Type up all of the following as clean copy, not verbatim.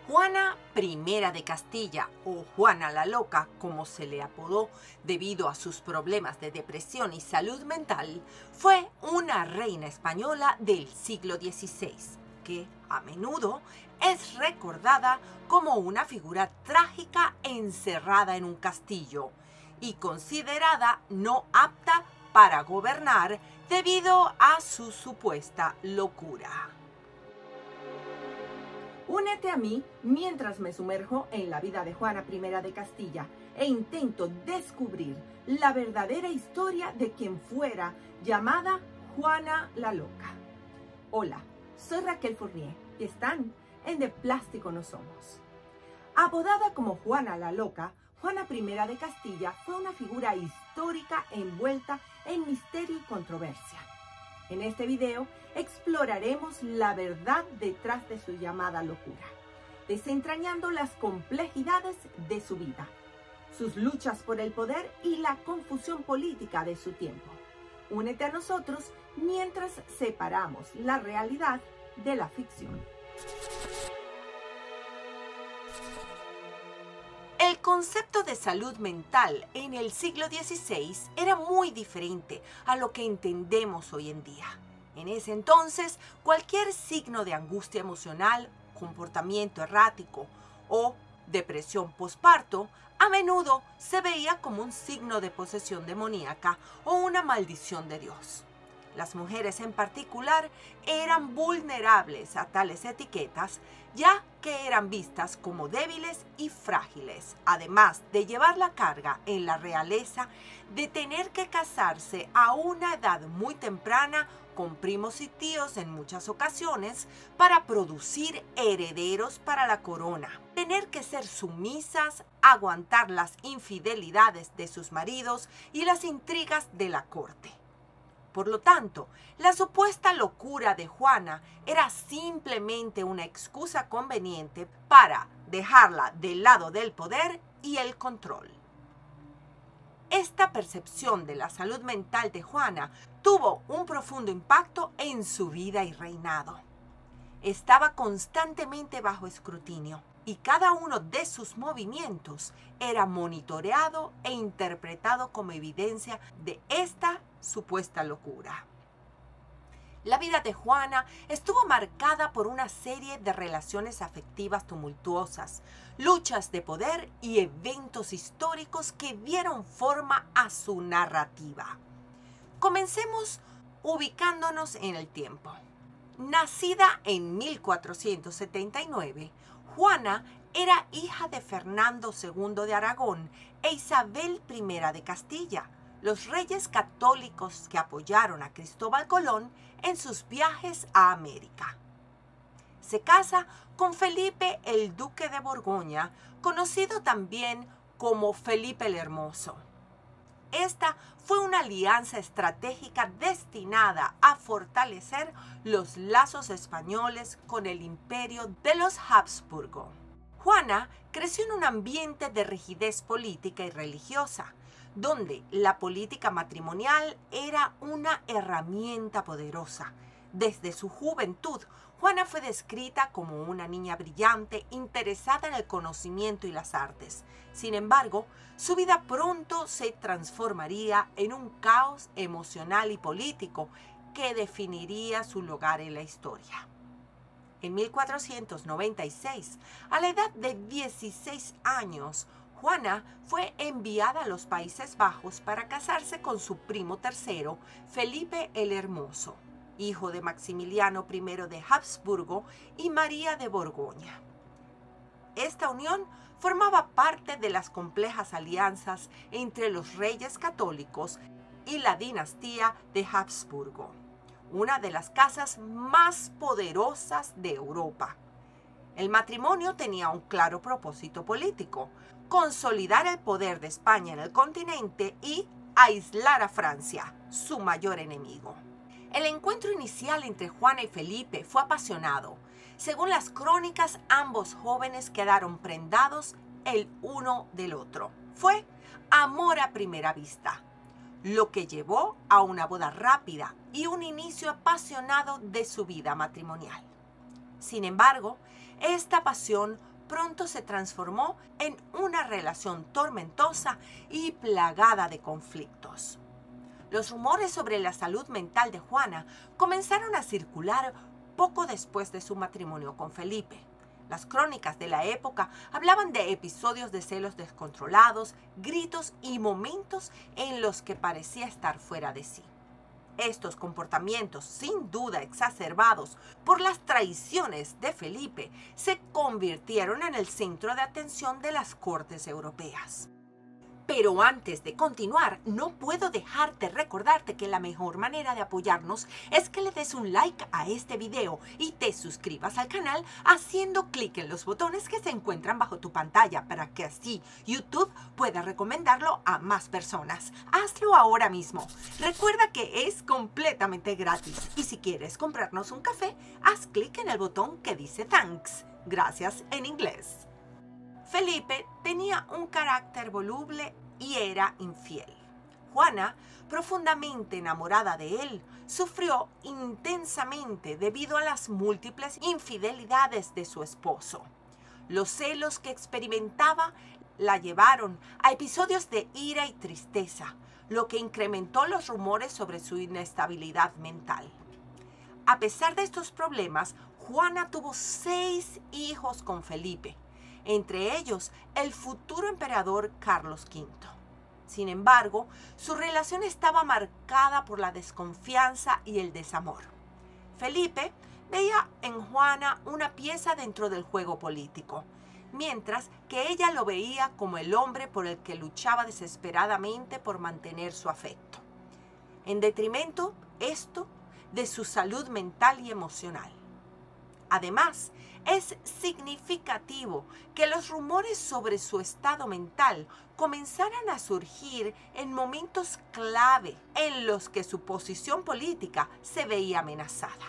Juana I de Castilla, o Juana la Loca, como se le apodó debido a sus problemas de depresión y salud mental, fue una reina española del siglo XVI, que a menudo es recordada como una figura trágica encerrada en un castillo y considerada no apta para gobernar debido a su supuesta locura. Únete a mí mientras me sumerjo en la vida de Juana I de Castilla e intento descubrir la verdadera historia de quien fuera llamada Juana la Loca. Hola, soy Raquel Fournier y están en De Plástico No Somos. Apodada como Juana la Loca, Juana I de Castilla fue una figura histórica envuelta en misterio y controversia. En este video exploraremos la verdad detrás de su llamada locura, desentrañando las complejidades de su vida, sus luchas por el poder y la confusión política de su tiempo. Únete a nosotros mientras separamos la realidad de la ficción. El concepto de salud mental en el siglo XVI era muy diferente a lo que entendemos hoy en día. En ese entonces, cualquier signo de angustia emocional, comportamiento errático o depresión posparto a menudo se veía como un signo de posesión demoníaca o una maldición de Dios. Las mujeres en particular eran vulnerables a tales etiquetas, ya que eran vistas como débiles y frágiles, además de llevar la carga en la realeza de tener que casarse a una edad muy temprana con primos y tíos en muchas ocasiones para producir herederos para la corona, tener que ser sumisas, aguantar las infidelidades de sus maridos y las intrigas de la corte. Por lo tanto, la supuesta locura de Juana era simplemente una excusa conveniente para dejarla del lado del poder y el control. Esta percepción de la salud mental de Juana tuvo un profundo impacto en su vida y reinado. Estaba constantemente bajo escrutinio y cada uno de sus movimientos era monitoreado e interpretado como evidencia de esta supuesta locura. La vida de Juana estuvo marcada por una serie de relaciones afectivas tumultuosas, luchas de poder y eventos históricos que dieron forma a su narrativa. Comencemos ubicándonos en el tiempo. Nacida en 1479, Juana era hija de Fernando II de Aragón e Isabel I de Castilla, los reyes católicos que apoyaron a Cristóbal Colón en sus viajes a América. Se casa con Felipe el Duque de Borgoña, conocido también como Felipe el Hermoso. Esta fue una alianza estratégica destinada a fortalecer los lazos españoles con el imperio de los Habsburgo. Juana creció en un ambiente de rigidez política y religiosa, donde la política matrimonial era una herramienta poderosa. Desde su juventud, Juana fue descrita como una niña brillante, interesada en el conocimiento y las artes. Sin embargo, su vida pronto se transformaría en un caos emocional y político que definiría su lugar en la historia. En 1496, a la edad de 16 años, Juana fue enviada a los Países Bajos para casarse con su primo tercero, Felipe el Hermoso, hijo de Maximiliano I de Habsburgo y María de Borgoña. Esta unión formaba parte de las complejas alianzas entre los reyes católicos y la dinastía de Habsburgo, una de las casas más poderosas de Europa. El matrimonio tenía un claro propósito político: consolidar el poder de España en el continente y aislar a Francia, su mayor enemigo. El encuentro inicial entre Juana y Felipe fue apasionado. Según las crónicas, ambos jóvenes quedaron prendados el uno del otro. Fue amor a primera vista, lo que llevó a una boda rápida y un inicio apasionado de su vida matrimonial. Sin embargo, esta pasión pronto se transformó en una relación tormentosa y plagada de conflictos. Los rumores sobre la salud mental de Juana comenzaron a circular poco después de su matrimonio con Felipe. Las crónicas de la época hablaban de episodios de celos descontrolados, gritos y momentos en los que parecía estar fuera de sí. Estos comportamientos, sin duda exacerbados por las traiciones de Felipe, se convirtieron en el centro de atención de las cortes europeas. Pero antes de continuar, no puedo dejar de recordarte que la mejor manera de apoyarnos es que le des un like a este video y te suscribas al canal haciendo clic en los botones que se encuentran bajo tu pantalla para que así YouTube pueda recomendarlo a más personas. Hazlo ahora mismo. Recuerda que es completamente gratis y si quieres comprarnos un café, haz clic en el botón que dice Thanks. Gracias en inglés. Felipe tenía un carácter voluble y era infiel. Juana, profundamente enamorada de él, sufrió intensamente debido a las múltiples infidelidades de su esposo. Los celos que experimentaba la llevaron a episodios de ira y tristeza, lo que incrementó los rumores sobre su inestabilidad mental. A pesar de estos problemas, Juana tuvo 6 hijos con Felipe, entre ellos el futuro emperador Carlos V. Sin embargo, su relación estaba marcada por la desconfianza y el desamor. Felipe veía en Juana una pieza dentro del juego político, mientras que ella lo veía como el hombre por el que luchaba desesperadamente por mantener su afecto, en detrimento, de su salud mental y emocional. Además, es significativo que los rumores sobre su estado mental comenzaran a surgir en momentos clave en los que su posición política se veía amenazada.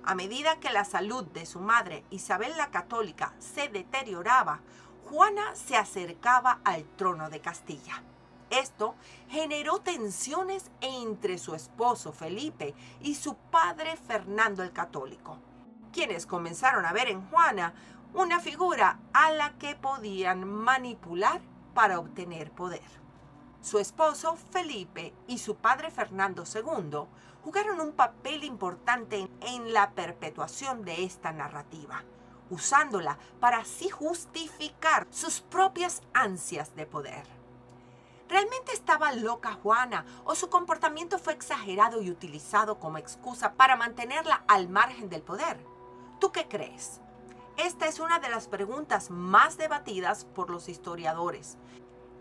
A medida que la salud de su madre, Isabel la Católica, se deterioraba, Juana se acercaba al trono de Castilla. Esto generó tensiones entre su esposo Felipe y su padre Fernando el Católico, quienes comenzaron a ver en Juana una figura a la que podían manipular para obtener poder. Su esposo Felipe y su padre Fernando II jugaron un papel importante en la perpetuación de esta narrativa, usándola para así justificar sus propias ansias de poder. ¿Realmente estaba loca Juana o su comportamiento fue exagerado y utilizado como excusa para mantenerla al margen del poder? ¿Tú qué crees? Esta es una de las preguntas más debatidas por los historiadores.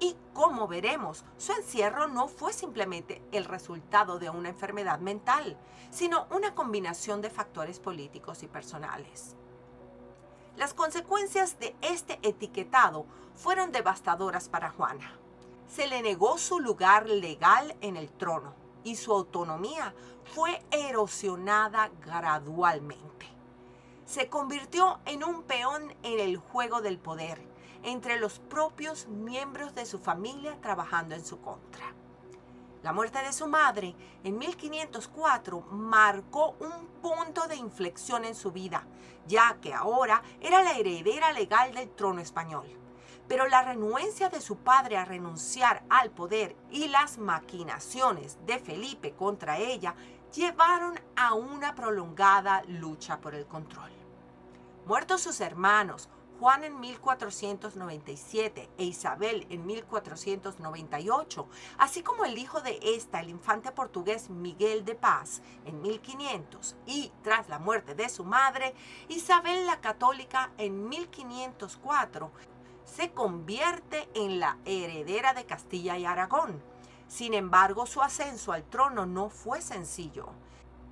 Y como veremos, su encierro no fue simplemente el resultado de una enfermedad mental, sino una combinación de factores políticos y personales. Las consecuencias de este etiquetado fueron devastadoras para Juana. Se le negó su lugar legal en el trono y su autonomía fue erosionada gradualmente. Se convirtió en un peón en el juego del poder, entre los propios miembros de su familia trabajando en su contra. La muerte de su madre en 1504 marcó un punto de inflexión en su vida, ya que ahora era la heredera legal del trono español. Pero la renuencia de su padre a renunciar al poder y las maquinaciones de Felipe contra ella llevaron a una prolongada lucha por el control. Muertos sus hermanos, Juan en 1497 e Isabel en 1498, así como el hijo de esta, el infante portugués Miguel de Paz, en 1500, y tras la muerte de su madre, Isabel la Católica en 1504, se convierte en la heredera de Castilla y Aragón. Sin embargo, su ascenso al trono no fue sencillo.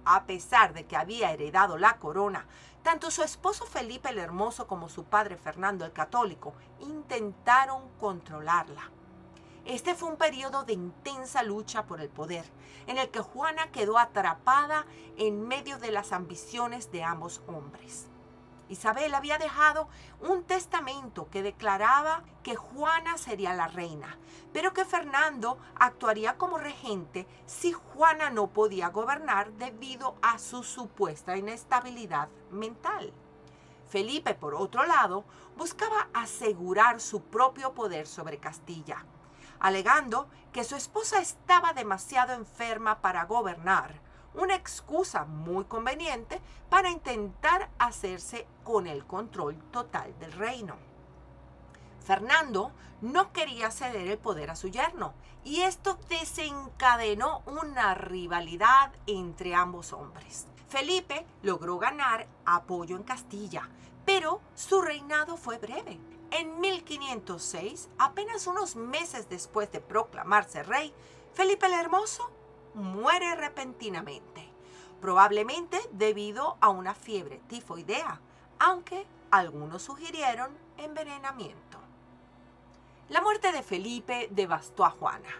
A pesar de que había heredado la corona, tanto su esposo Felipe el Hermoso como su padre Fernando el Católico intentaron controlarla. Este fue un periodo de intensa lucha por el poder, en el que Juana quedó atrapada en medio de las ambiciones de ambos hombres. Isabel había dejado un testamento que declaraba que Juana sería la reina, pero que Fernando actuaría como regente si Juana no podía gobernar debido a su supuesta inestabilidad mental. Felipe, por otro lado, buscaba asegurar su propio poder sobre Castilla, alegando que su esposa estaba demasiado enferma para gobernar, una excusa muy conveniente para intentar hacerse con el control total del reino. Fernando no quería ceder el poder a su yerno, y esto desencadenó una rivalidad entre ambos hombres. Felipe logró ganar apoyo en Castilla, pero su reinado fue breve. En 1506, apenas unos meses después de proclamarse rey, Felipe el Hermoso muere repentinamente, probablemente debido a una fiebre tifoidea, aunque algunos sugirieron envenenamiento. La muerte de Felipe devastó a Juana.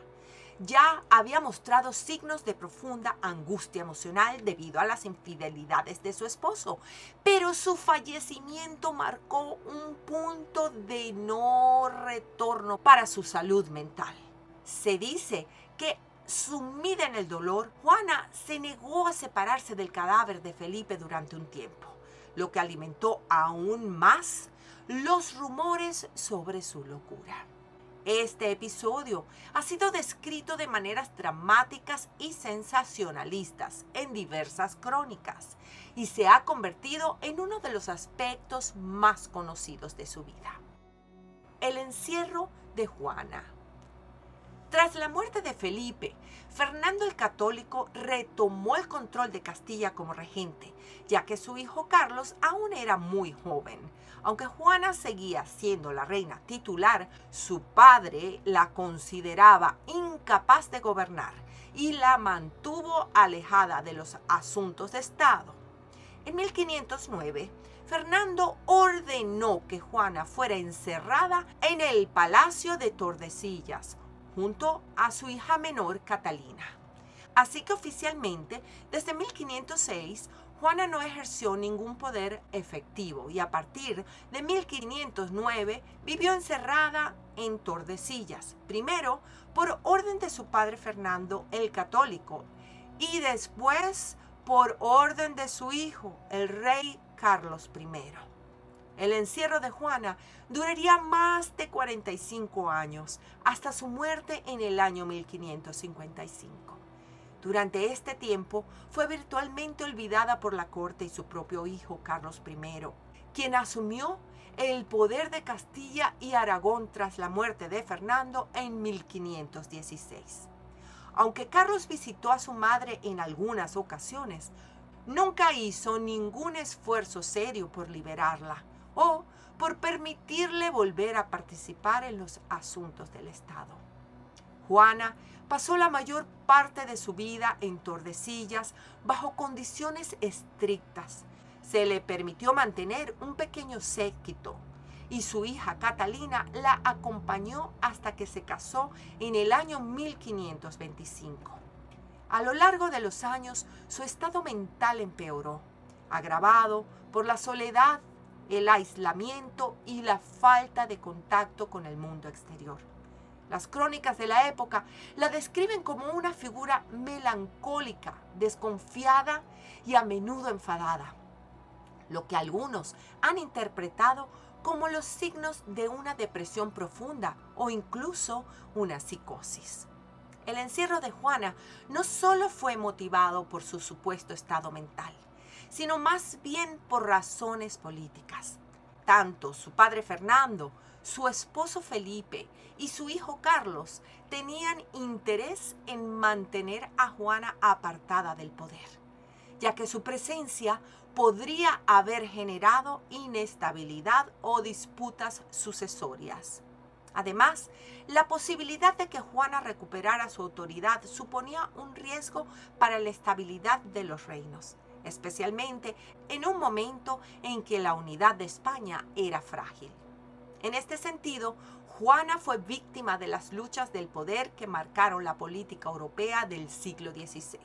Ya había mostrado signos de profunda angustia emocional debido a las infidelidades de su esposo, pero su fallecimiento marcó un punto de no retorno para su salud mental. Se dice que, sumida en el dolor, Juana se negó a separarse del cadáver de Felipe durante un tiempo, lo que alimentó aún más los rumores sobre su locura. Este episodio ha sido descrito de maneras dramáticas y sensacionalistas en diversas crónicas y se ha convertido en uno de los aspectos más conocidos de su vida. El encierro de Juana. Tras la muerte de Felipe, Fernando el Católico retomó el control de Castilla como regente, ya que su hijo Carlos aún era muy joven. Aunque Juana seguía siendo la reina titular, su padre la consideraba incapaz de gobernar y la mantuvo alejada de los asuntos de Estado. En 1509, Fernando ordenó que Juana fuera encerrada en el Palacio de Tordesillas, junto a su hija menor Catalina. Así que oficialmente, desde 1506, Juana no ejerció ningún poder efectivo y a partir de 1509 vivió encerrada en Tordesillas, primero por orden de su padre Fernando el Católico y después por orden de su hijo, el rey Carlos I. El encierro de Juana duraría más de 45 años, hasta su muerte en el año 1555. Durante este tiempo fue virtualmente olvidada por la corte y su propio hijo Carlos I, quien asumió el poder de Castilla y Aragón tras la muerte de Fernando en 1516. Aunque Carlos visitó a su madre en algunas ocasiones, nunca hizo ningún esfuerzo serio por liberarla o por permitirle volver a participar en los asuntos del Estado. Juana pasó la mayor parte de su vida en Tordesillas bajo condiciones estrictas. Se le permitió mantener un pequeño séquito y su hija Catalina la acompañó hasta que se casó en el año 1525. A lo largo de los años, su estado mental empeoró, agravado por la soledad, el aislamiento y la falta de contacto con el mundo exterior. Las crónicas de la época la describen como una figura melancólica, desconfiada y a menudo enfadada, lo que algunos han interpretado como los signos de una depresión profunda o incluso una psicosis. El encierro de Juana no solo fue motivado por su supuesto estado mental, sino más bien por razones políticas. Tanto su padre Fernando, su esposo Felipe y su hijo Carlos tenían interés en mantener a Juana apartada del poder, ya que su presencia podría haber generado inestabilidad o disputas sucesorias. Además, la posibilidad de que Juana recuperara su autoridad suponía un riesgo para la estabilidad de los reinos, especialmente en un momento en que la unidad de España era frágil. En este sentido, Juana fue víctima de las luchas del poder que marcaron la política europea del siglo XVI.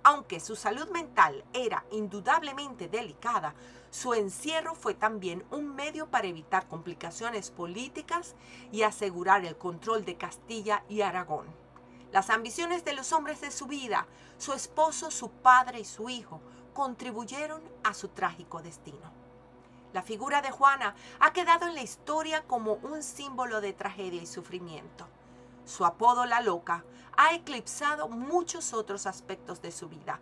Aunque su salud mental era indudablemente delicada, su encierro fue también un medio para evitar complicaciones políticas y asegurar el control de Castilla y Aragón. Las ambiciones de los hombres de su vida, su esposo, su padre y su hijo, contribuyeron a su trágico destino. La figura de Juana ha quedado en la historia como un símbolo de tragedia y sufrimiento. Su apodo, la Loca, ha eclipsado muchos otros aspectos de su vida,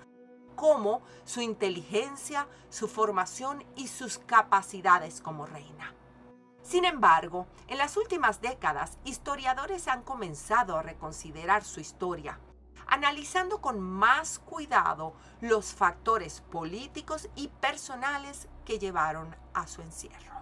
como su inteligencia, su formación y sus capacidades como reina. Sin embargo, en las últimas décadas, historiadores han comenzado a reconsiderar su historia, analizando con más cuidado los factores políticos y personales que llevaron a su encierro.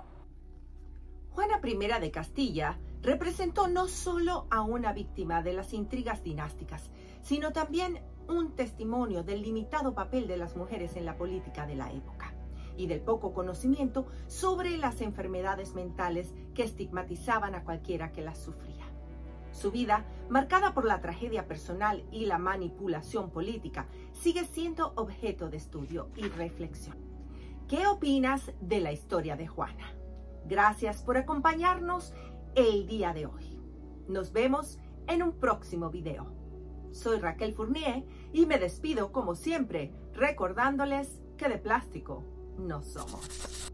Juana I de Castilla representó no solo a una víctima de las intrigas dinásticas, sino también un testimonio del limitado papel de las mujeres en la política de la época y del poco conocimiento sobre las enfermedades mentales que estigmatizaban a cualquiera que las sufría. Su vida, marcada por la tragedia personal y la manipulación política, sigue siendo objeto de estudio y reflexión. ¿Qué opinas de la historia de Juana? Gracias por acompañarnos el día de hoy. Nos vemos en un próximo video. Soy Raquel Fournier y me despido como siempre recordándoles que de plástico no somos.